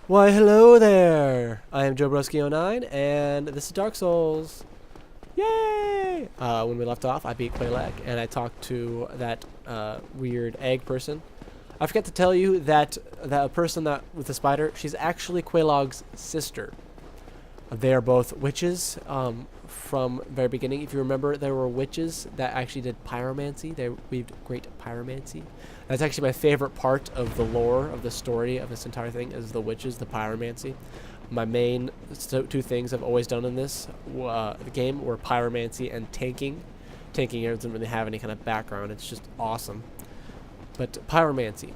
Why, hello there! I am Joe Broski09, and this is Dark Souls. Yay! When we left off, I beat Quelaag, and I talked to that weird egg person. I forgot to tell you that that person that with the spider, she's actually Quelaag's sister. They are both witches from the very beginning. If you remember, there were witches that actually did pyromancy. They weaved great pyromancy. That's actually my favorite part of the lore of the story of this entire thing is the witches, the pyromancy. My main two things I've always done in this game were pyromancy and tanking. Tanking here doesn't really have any kind of background. It's just awesome. But pyromancy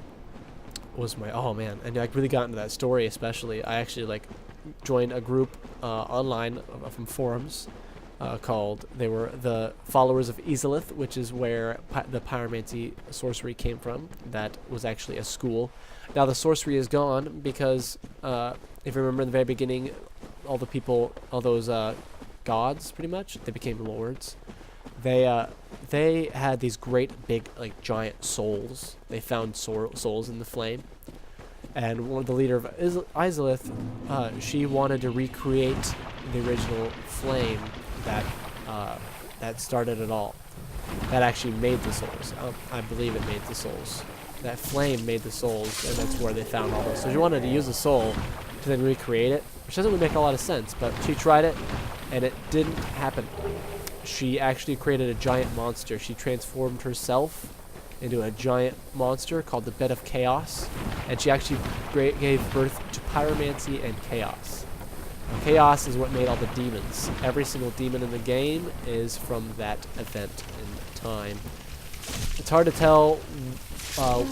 was my, oh man. And I really got into that story especially. I actually joined a group online from forums called, they were the followers of Izalith, which is where the pyromancy sorcery came from. That was actually a school. Now the sorcery is gone because if you remember in the very beginning, all the people, all those gods pretty much, they became lords. They had these great big giant souls. They found souls in the flame. And one of the leader of Izalith, she wanted to recreate the original flame that started it all. That actually made the souls. I believe it made the souls. That flame made the souls, and that's where they found all those. So she wanted to use a soul to then recreate it, which doesn't really make a lot of sense, but she tried it, and it didn't happen. She actually created a giant monster. She transformed herself into a giant monster called the Bed of Chaos, and she actually gave birth to pyromancy and chaos. Now, chaos is what made all the demons. Every single demon in the game is from that event in time. It's hard to tell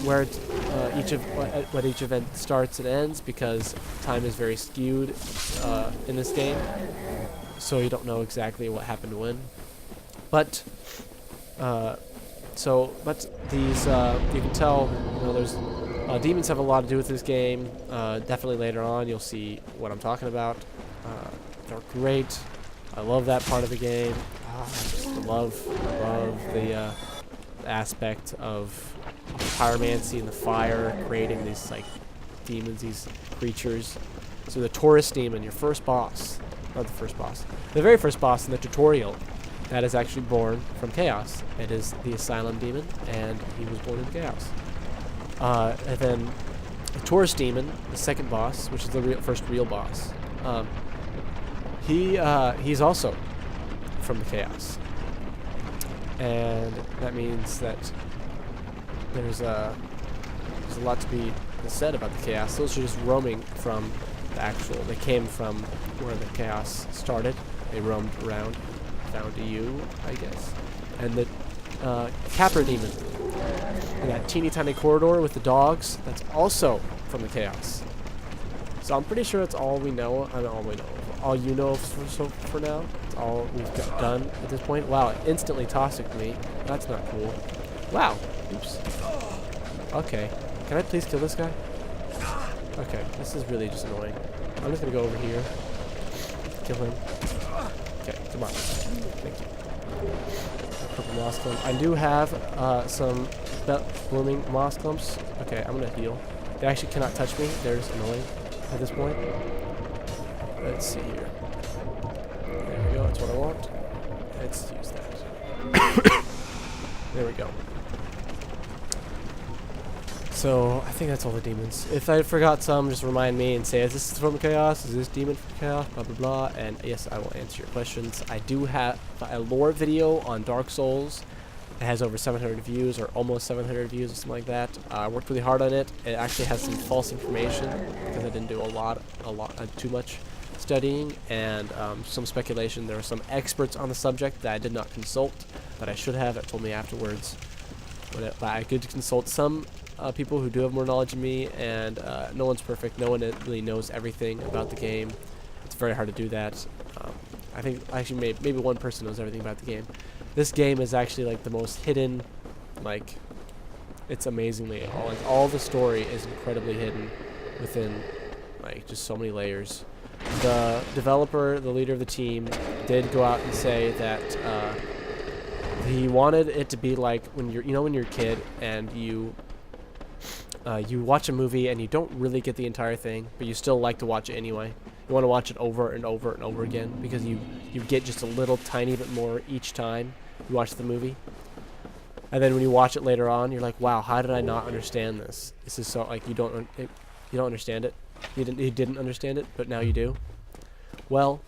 where what each event starts and ends because time is very skewed in this game, so you don't know exactly what happened when. But these, you can tell, there's demons have a lot to do with this game. Definitely later on, you'll see what I'm talking about. They're great. I love that part of the game. I just love the aspect of pyromancy and the fire, creating these demons, these creatures. So the Taurus demon, your first boss, not the first boss, the very first boss in the tutorial. That is actually born from chaos. It is the Asylum demon, and he was born in chaos. And then the Taurus demon, the second boss, which is the first real boss. He's also from the chaos, and that means that there's a lot to be said about the chaos. Those are just roaming from the actual. They came from where the chaos started. They roamed around. Found you, I guess. And the Capra demon. And that teeny tiny corridor with the dogs, that's also from the chaos. So I'm pretty sure that's all we know. I mean, all we know. All you know for now. That's all we've done at this point. Wow, it instantly toxic me. That's not cool. Wow. Oops. Okay. Can I please kill this guy? Okay, this is really just annoying. I'm just gonna go over here. Kill him. Okay, come on. Thank you. Purple moss clump. I do have some blooming moss clumps. Okay, I'm gonna heal. They actually cannot touch me. They're just annoying at this point. Let's see here. There we go. That's what I want. Let's use that. There we go. So, I think that's all the demons. If I forgot some, just remind me and say, is this from chaos? Is this demon from chaos? Blah, blah, blah. And yes, I will answer your questions. I do have a lore video on Dark Souls. It has over 700 views, or almost 700 views, or something like that. I worked really hard on it. It actually has some false information, because I didn't do too much studying, and some speculation. There are some experts on the subject that I did not consult, that I should have, that told me afterwards. But I could consult some people who do have more knowledge than me, and no one's perfect. No one really knows everything about the game. It's very hard to do that. I think actually maybe one person knows everything about the game. This game is actually the most hidden. It's amazingly all the story is incredibly hidden within just so many layers. The developer, the leader of the team, did go out and say that he wanted it to be like when you're a kid and you you watch a movie and you don't really get the entire thing, but you still like to watch it anyway. You want to watch it over and over and over again because you get just a little tiny bit more each time you watch the movie. And then when you watch it later on, you're like, wow, how did I not understand this? This is so, like, you don't understand it. You didn't understand it, but now you do. Well,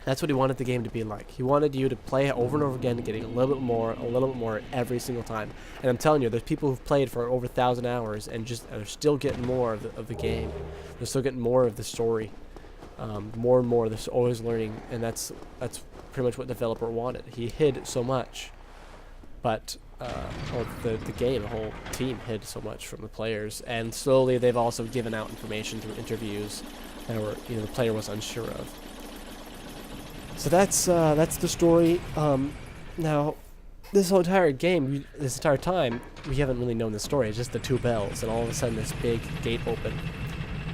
that's what he wanted the game to be like. He wanted you to play it over and over again, getting a little bit more every single time. And I'm telling you, there's people who've played for over 1,000 hours and just are still getting more of the game. They're still getting more of the story. More and more, they're always learning, and that's pretty much what the developer wanted. He hid so much, but the game, the whole team hid so much from the players, and slowly they've also given out information through interviews that were the player was unsure of. So that's the story. Now, this whole entire game, this entire time, we haven't really known the story. It's just the two bells, and all of a sudden this big gate opened.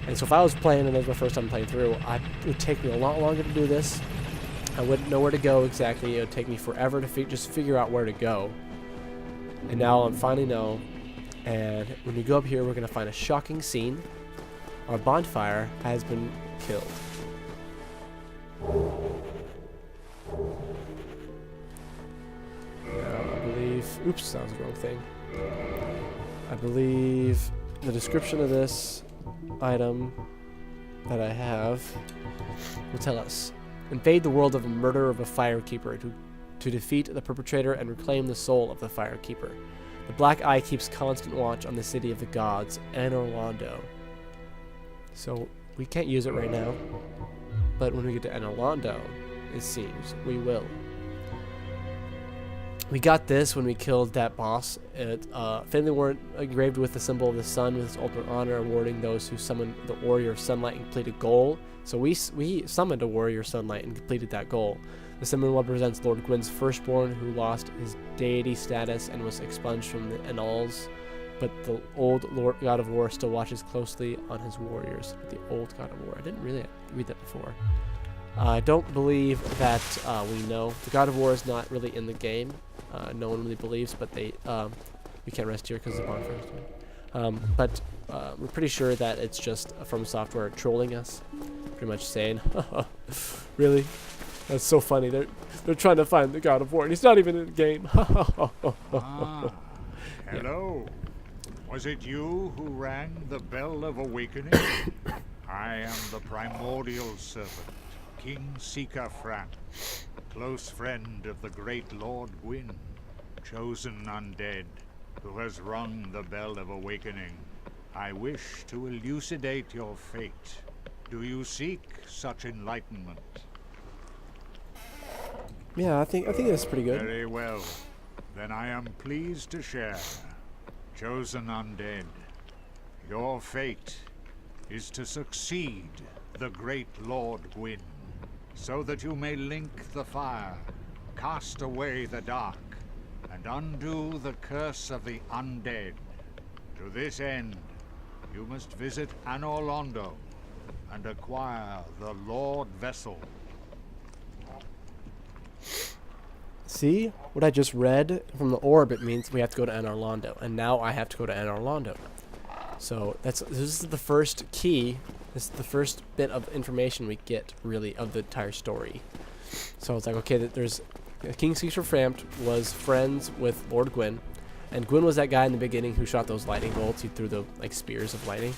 And so if I was playing and it was my first time playing through, it would take me a lot longer to do this. I wouldn't know where to go exactly. It would take me forever to just figure out where to go. And now I finally know. And when we go up here, we're going to find a shocking scene. Our bonfire has been killed. Now, I believe... Oops, that was the wrong thing. I believe the description of this item that I have will tell us. Invade the world of a murder of a firekeeper to defeat the perpetrator and reclaim the soul of the firekeeper. The Black Eye keeps constant watch on the city of the gods, Anor Londo. So we can't use it right now, but when we get to Anor Londo, it seems we will. We got this when we killed that boss. Family weren't engraved with the symbol of the sun with its ultimate honor, awarding those who summoned the Warrior of Sunlight and completed a goal. So we summoned a Warrior of Sunlight and completed that goal. The symbol represents Lord Gwyn's firstborn, who lost his deity status and was expunged from the Annals. But the old God of War still watches closely on his warriors. The old God of War. I didn't really read that before. I don't believe that we know. The God of War is not really in the game. No one really believes, but we can't rest here because of the bonfire. But we're pretty sure that it's just From Software trolling us, pretty much saying, "Really? That's so funny. They're trying to find the God of War, and he's not even in the game." Hello. Was it you who rang the bell of awakening? I am the primordial servant, King Sika Fran, close friend of the great Lord Gwyn, chosen undead, who has rung the bell of awakening. I wish to elucidate your fate. Do you seek such enlightenment? Yeah, I think that's pretty good. Very well. Then I am pleased to share. Chosen undead, your fate is to succeed the great Lord Gwyn, so that you may link the fire, cast away the dark, and undo the curse of the undead. To this end, you must visit Anor Londo and acquire the Lord Vessel. See? What I just read from the orb, it means we have to go to Anor Londo. And now I have to go to Anor Londo. So this is the first key. This is the first bit of information we get, really, of the entire story. So it's like, okay, there's... King Sika Fran was friends with Lord Gwyn. And Gwyn was that guy in the beginning who shot those lightning bolts. He threw the spears of lightning.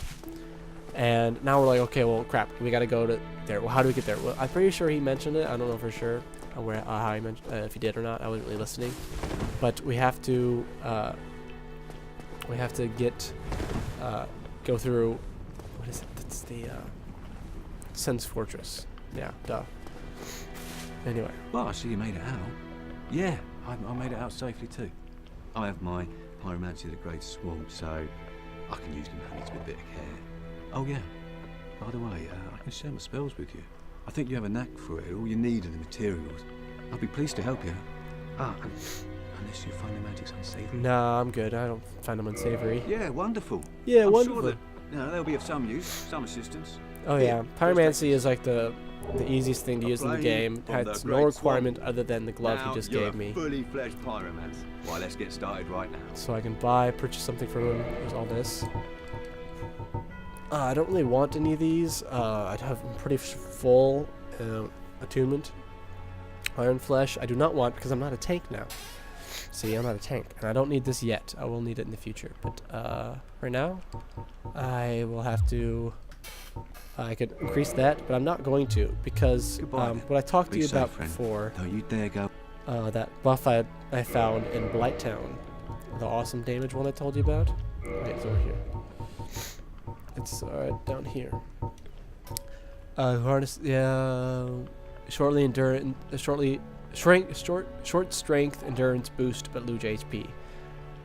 And now we're like, okay, well, crap. We got to go to there. Well, how do we get there? Well, I'm pretty sure he mentioned it. I don't know for sure how he mentioned if he did or not. I wasn't really listening. But we have to get go through. What is it? That's the Sense Fortress. Yeah, duh. Anyway. Well, I see you made it out. Yeah, I made it out safely too. I have my Pyromancy of the Great Swamp, so I can use them hands with a bit of care. Oh yeah, by the way, I can share my spells with you. I think you have a knack for it. All you need are the materials. I'll be pleased to help you. Unless you find the magic's unsavory. Nah, I'm good. I don't find them unsavory. Yeah, wonderful. Yeah, I'm wonderful. sure that, they'll be of some use, some assistance. Oh yeah, Pyromancy is like the the easiest thing to use in the flame game. from Has the no Great requirement Swamp. other than the glove Now he just you're gave me. a fully fledged pyromancer. Why, let's get started right now. So I can purchase something from him. There's all this. I don't really want any of these. I'd have pretty full attunement. Iron Flesh, I do not want because I'm not a tank now. See, I'm not a tank, and I don't need this yet. I will need it in the future. But right now, I will have to. I could increase that, but I'm not going to because Goodbye. what I talked to Be you safe, about friend. before, Don't you dare go. that buff I found in Blighttown, the awesome damage one I told you about. Wait, it's over here. It's down here. Harness, yeah. Short strength, endurance boost, but lose HP.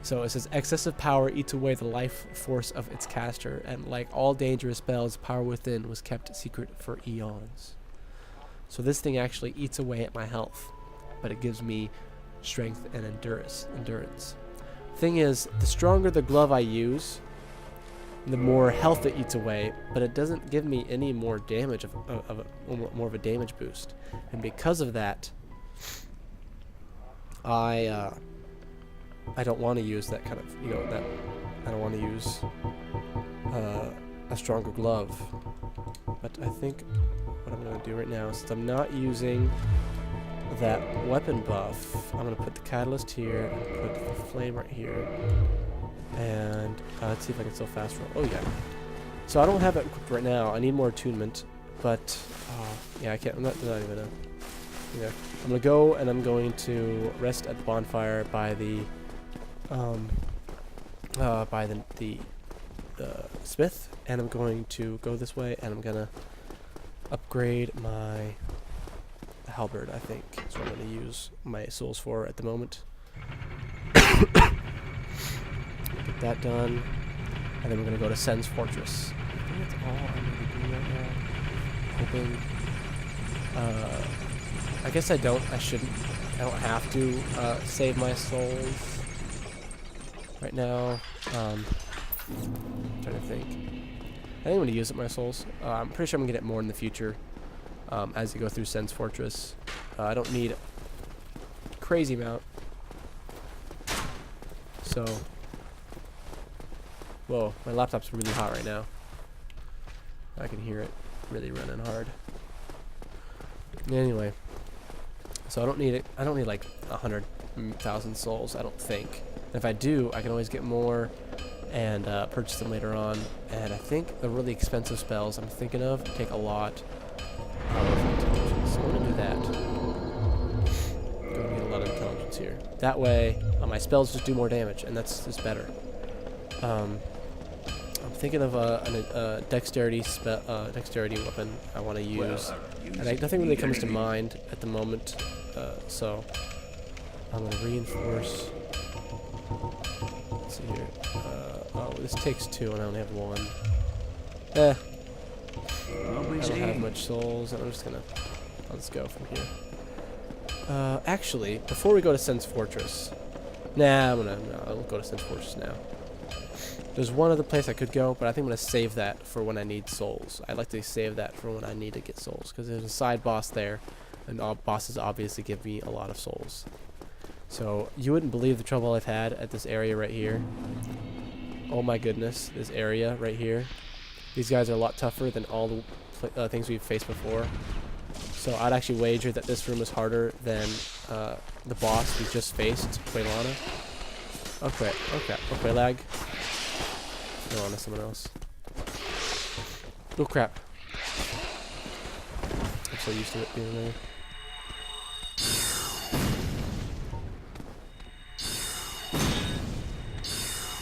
So it says excessive power eats away the life force of its caster, and like all dangerous spells, power within was kept secret for eons. So this thing actually eats away at my health, but it gives me strength and endurance. Thing is, the stronger the glove I use, the more health it eats away, but it doesn't give me any more damage more of a damage boost. And because of that, I don't want to use that kind of, that I don't want to use a stronger glove. But I think what I'm going to do right now, since I'm not using that weapon buff, I'm going to put the catalyst here and put the flame right here. And let's see if I can still fast roll. Oh yeah. So I don't have it equipped right now. I need more attunement, but yeah, I can't. I'm not even a. Yeah, I'm gonna go and I'm going to rest at the bonfire by the smith, and I'm going to go this way, and I'm gonna upgrade my halberd. I think that's what I'm gonna use my souls for at the moment. Get that done, and then we're gonna go to Sen's Fortress. I think that's all I'm gonna do right now. Hoping. I guess I don't. I shouldn't. I don't have to save my souls right now. I'm trying to think. I think I'm gonna use up my souls. I'm pretty sure I'm gonna get it more in the future as you go through Sen's Fortress. I don't need a crazy amount. So. Whoa, my laptop's really hot right now. I can hear it really running hard. Anyway, so I don't need it. I don't need like 100,000 souls. I don't think. If I do, I can always get more and purchase them later on. And I think the really expensive spells I'm thinking of take a lot of intelligence. So I'm gonna do that. Gonna need a lot of intelligence here. That way, my spells just do more damage, and that's just better. I'm thinking of a dexterity weapon I want to use, and nothing really comes to mind at the moment. So I'm gonna reinforce. Let's see here. Oh, this takes 2, and I only have 1. I don't have much souls. I'm just gonna. Let's go from here. Actually, before we go to Sen's Fortress, I'll go to Sen's Fortress now. There's one other place I could go, but I think I'm going to save that for when I need souls. I'd like to save that for when I need to get souls, because there's a side boss there, and all bosses obviously give me a lot of souls. So, you wouldn't believe the trouble I've had at this area right here. Oh my goodness, this area right here. These guys are a lot tougher than all the things we've faced before. So, I'd actually wager that this room is harder than the boss we just faced, Quaylana. Okay, Quaylag. Go on to someone else. Oh crap. I'm so used to it being there.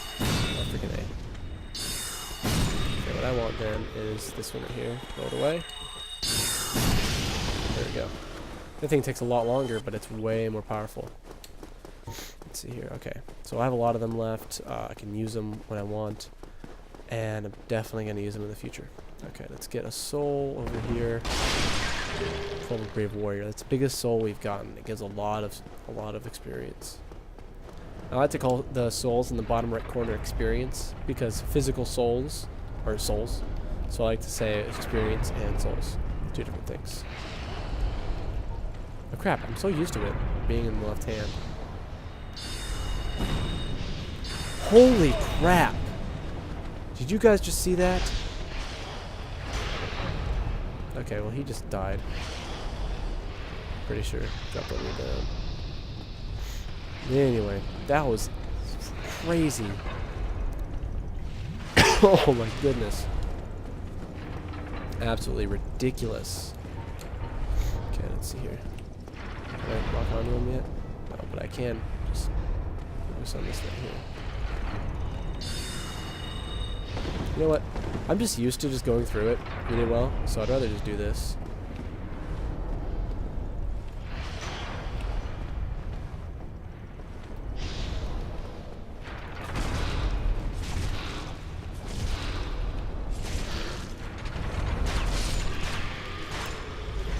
Oh, freaking A. Okay, what I want then is this one right here. Throw it away. There we go. The thing takes a lot longer, but it's way more powerful. Let's see here. Okay, so I have a lot of them left. I can use them when I want. And I'm definitely going to use them in the future. Okay, let's get a soul over here. Called a Brave Warrior. That's the biggest soul we've gotten. It gives a lot of experience. I like to call the souls in the bottom right corner experience, because physical souls are souls. So I like to say experience and souls. Two different things. Oh crap, I'm so used to it being in the left hand. Holy crap! Did you guys just see that? Okay, well he just died. Pretty sure. Dropped on me down. Anyway, that was crazy. Oh my goodness. Absolutely ridiculous. Okay, let's see here. Can I lock onto him yet? No, but I can just focus on this right here. You know what? I'm just used to just going through it really well, so I'd rather just do this.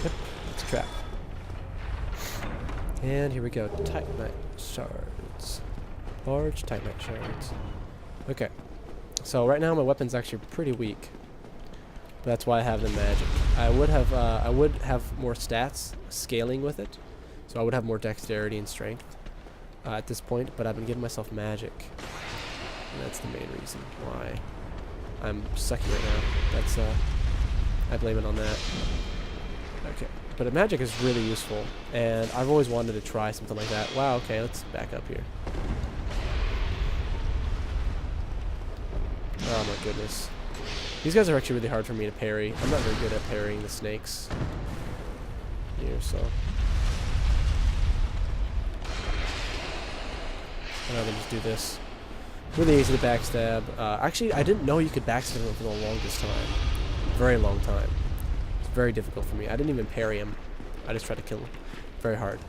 Yep, it's a trap. And here we go. Titanite shards. Large Titanite shards. Okay. So right now my weapon's actually pretty weak. That's why I have the magic. I would have more stats scaling with it, so I would have more dexterity and strength at this point. But I've been giving myself magic, and that's the main reason why I'm sucky right now. That's I blame it on that. Okay, but magic is really useful, and I've always wanted to try something like that. Wow. Okay, let's back up here. Oh my goodness. These guys are actually really hard for me to parry. I'm not very good at parrying the snakes here, so I'd rather just do this. Really easy to backstab. Actually, I didn't know you could backstab him for the longest time. Very long time. It's very difficult for me. I didn't even parry him. I just tried to kill him. Very hard.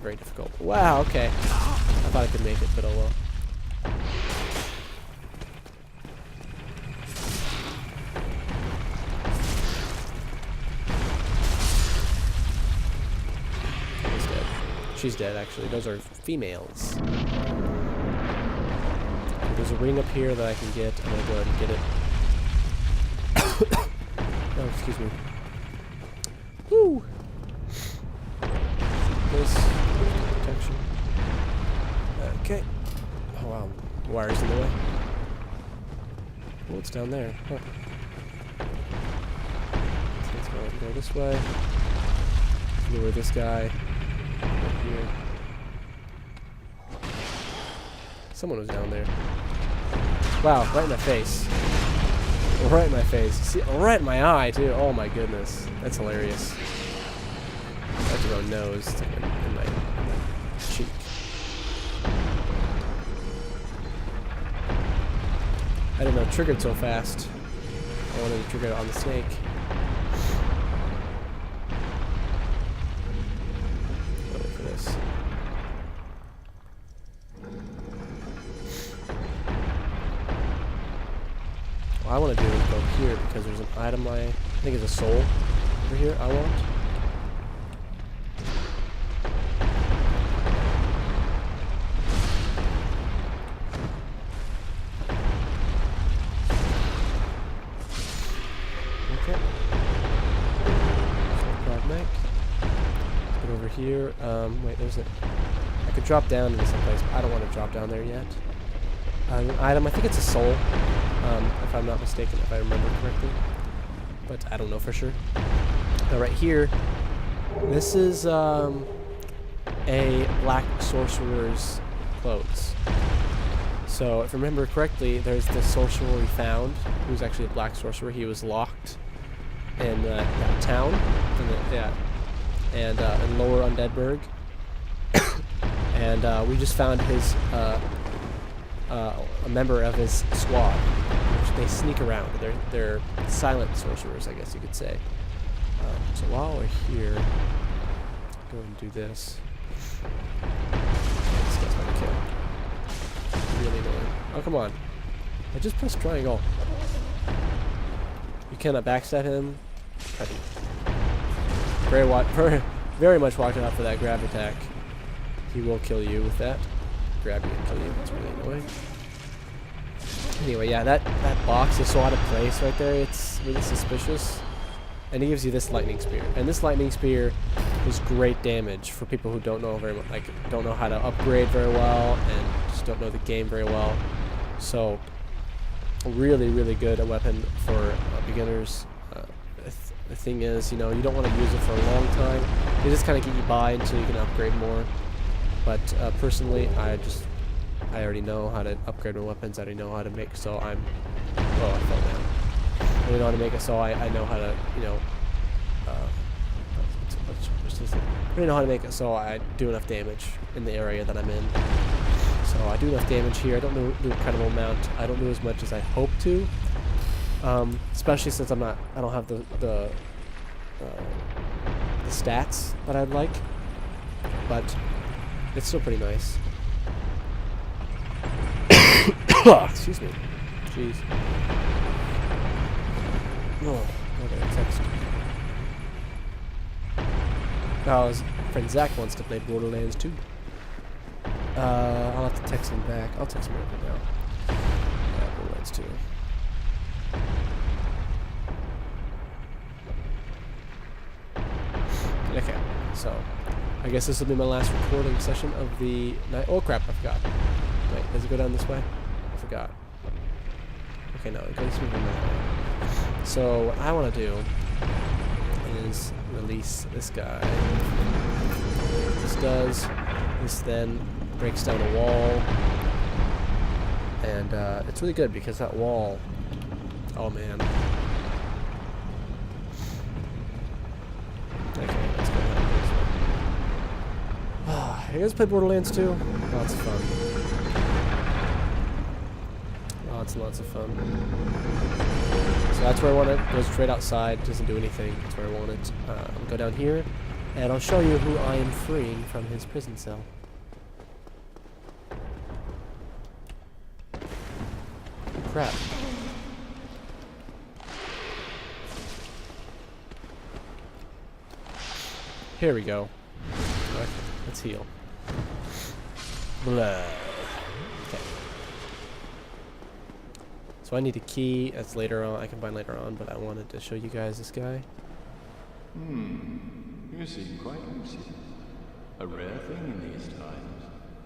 Very difficult. Wow, okay. I thought I could make it, but oh well. She's dead, actually. Those are females. There's a ring up here that I can get. I'm gonna go ahead and get it. Oh, excuse me. Woo! This protection. Okay. Oh wow, wires in the way. Oh, it's down there. Huh. So let's go this way. Lure this guy. Here. Someone was down there. Wow, right in my face. Right in my face. See, right in my eye, too. Oh my goodness. That's hilarious. That's my nose. It's like in my cheek. I didn't know it triggered so fast. I wanted to trigger it on the snake. What I want to do is go here because there's an item I think it's a soul over here I want. Okay. Mag. Let's get over here. Wait, there's a... I could drop down into some place, but I don't want to drop down there yet. An item, I think it's a soul. If I'm not mistaken, if I remember correctly, but I don't know for sure. Now right here, this is a black sorcerer's clothes. So if I remember correctly, there's the sorcerer we found, who's actually a black sorcerer. He was locked in that town, in Lower Undeadburg, and we just found his a member of his squad. They sneak around. They're silent sorcerers, I guess you could say. So while we're here, go and do this. This guy's gonna kill. Really annoying. Oh, come on. I just pressed triangle. You cannot backstab him. Very much watching out for that grab attack. He will kill you with that. Grab you and kill you. It's really annoying. Anyway, yeah, that box is so out of place right there. It's really suspicious. and he gives you this lightning spear. And this lightning spear is great damage for people who don't know very much, like don't know how to upgrade very well and just don't know the game very well. So really, really good a weapon for beginners. The thing is, you know, you don't want to use it for a long time. They just kind of get you by until you can upgrade more. But personally, I already know how to upgrade my weapons. I already know how to make so I'm. Oh, I fell down. I already know how to make it so I know how to, you know. I already know how to make it so I do enough damage in the area that I'm in. So I do enough damage here. I don't do an incredible amount. I don't do as much as I hope to. Especially since I don't have the stats that I'd like, but it's still pretty nice. Excuse me. Jeez. Oh, okay, text. Oh, his friend Zach wants to play Borderlands 2. I'll have to text him back. I'll text him right now. Borderlands 2. Okay, so I guess this will be my last recording session of the night. Oh crap, I forgot. Wait, does it go down this way? I forgot. Okay, no, it goes through that way. So what I want to do is release this guy. This does. This then breaks down a wall. And it's really good because that wall... Oh man. Okay, let's go down this way. You guys play Borderlands 2? Lots of fun. Lots of fun. So that's where I want it. Goes straight outside, doesn't do anything. That's where I want it. I'll go down here, and I'll show you who I am freeing from his prison cell. Crap. Here we go. Okay, let's heal. Blah. Okay. So I need a key. That's later on. I can find later on, but I wanted to show you guys this guy. You seem quite lucid. A rare thing in these times.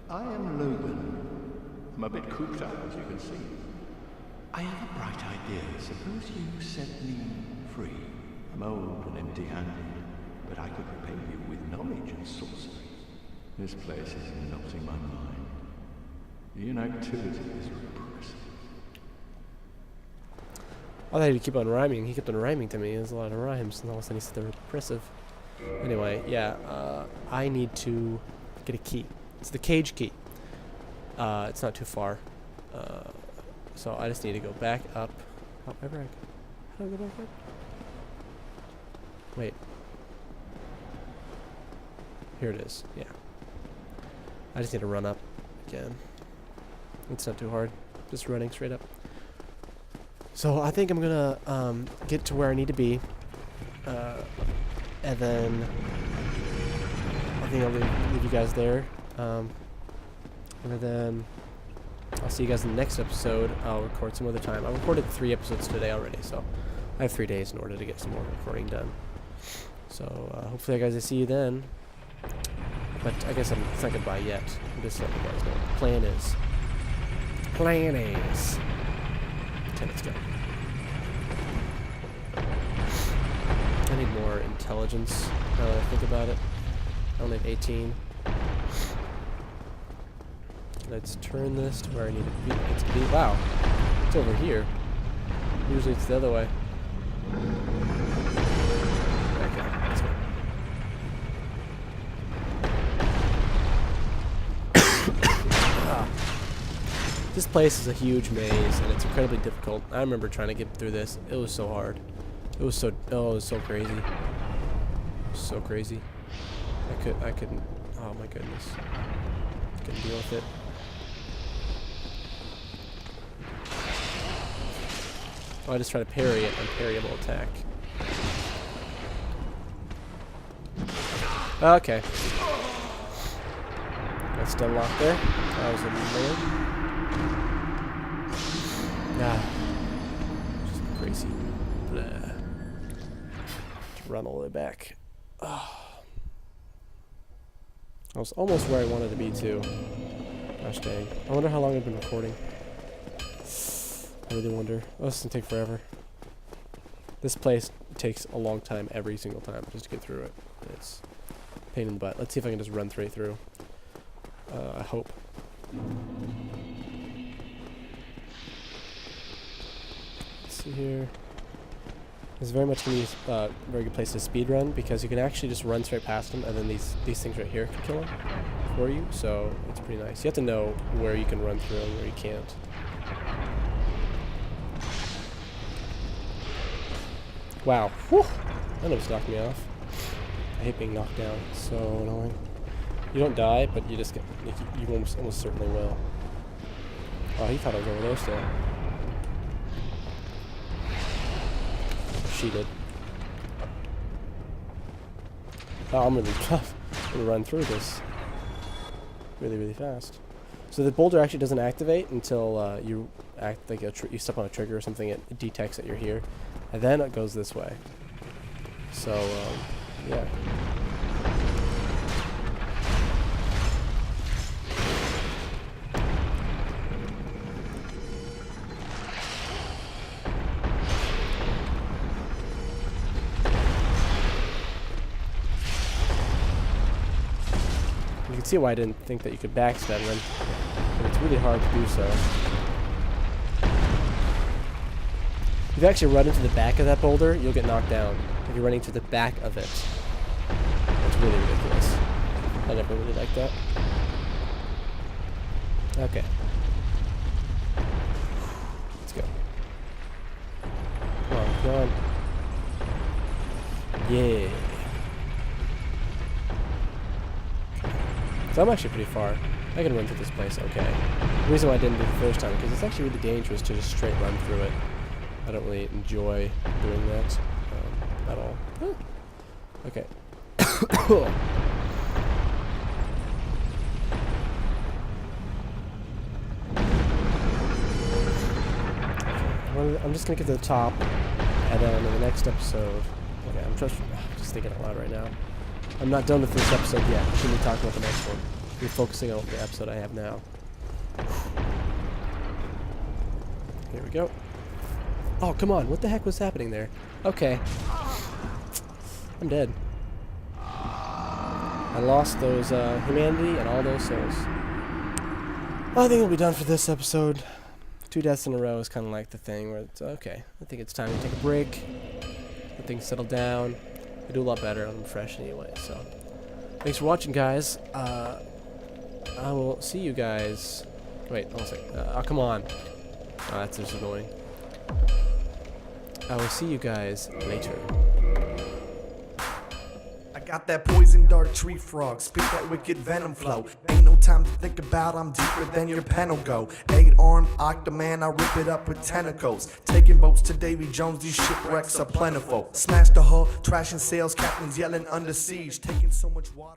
I am Logan. I'm a bit cooped up, as you can see. I have a bright idea. Suppose you set me free. I'm old and empty-handed, but I could repay you with knowledge and sorcery. This place is not in my mind. The inactivity is repressive. I thought he'd keep on rhyming. He kept on rhyming to me. There's a lot of rhymes, and all of a sudden he said they're repressive. Anyway, yeah, I need to get a key. It's the cage key. It's not too far. So I just need to go back up. However, how do I go back up? Wait. Here it is. Yeah. I just need to run up again. It's not too hard. Just running straight up. So I think I'm gonna get to where I need to be, and then I think I'll leave you guys there, and then I'll see you guys in the next episode. I'll record some other time. I recorded 3 episodes today already, so I have 3 days in order to get some more recording done. So hopefully, guys, I see you then. But I guess it's not goodbye yet. I'm just letting you guys know what the plan is. Plan is. Okay, let's go. I need more intelligence now that I think about it. I only have 18. Let's turn this to where I need it to be. Wow, it's over here. Usually it's the other way. Okay, let's go. This place is a huge maze, and it's incredibly difficult. I remember trying to get through this. It was so hard. It was so crazy. So crazy. I couldn't, oh my goodness. Couldn't deal with it. Oh, I just try to parry it. Unparryable attack. Okay. That's still locked there. That was a man. Nah. Just crazy. Blah. run all the way back. I was almost where I wanted to be too. Gosh dang. I wonder how long I've been recording. I really wonder. Oh, this is gonna take forever. This place takes a long time every single time just to get through it. It's a pain in the butt. Let's see if I can just run straight through. I hope. Let's see here. It's very much going to be a very good place to speed run because you can actually just run straight past them, and then these things right here can kill them for you. So it's pretty nice. You have to know where you can run through and where you can't. Wow. Whew. That almost knocked me off. I hate being knocked down. It's so annoying. You don't die, but you just get. You almost certainly will. Oh, he thought I was over there still. She did. Oh, I'm really tough. I'm gonna run through this really, really fast. So the boulder actually doesn't activate until you act like you step on a trigger or something. It detects that you're here, and then it goes this way. So yeah. You can see why I didn't think that you could backstab them. But it's really hard to do so. If you actually run into the back of that boulder, you'll get knocked down. If you're running to the back of it. It's really ridiculous. I never really liked that. Okay. Let's go. Come on, come on. Yeah. So I'm actually pretty far. I can run through this place okay. The reason why I didn't do it the first time, because it's actually really dangerous to just straight run through it. I don't really enjoy doing that at all. Oh. Okay. I'm just going to get to the top, and then in the next episode... Okay, I'm just thinking out loud right now. I'm not done with this episode yet. I shouldn't be talking about the next one. We're focusing on the episode I have now. Here we go. Oh, come on. What the heck was happening there? Okay. I'm dead. I lost those humanity and all those souls. I think we'll be done for this episode. 2 deaths in a row is kind of like the thing where it's okay. I think it's time to take a break. Let things settle down. I do a lot better. I'm fresh anyway, so. Thanks for watching, guys. I will see you guys. Wait, hold on a second. Oh, come on. Oh, that's just annoying. I will see you guys later. I got that poison dart tree frog, spit that wicked venom flow. Ain't no time to think about, I'm deeper than your pen will go. 8-armed Octoman, I rip it up with tentacles. Taking boats to Davy Jones, these shipwrecks are plentiful. Smash the hull, trashing sails, captains yelling under siege. Taking so much water.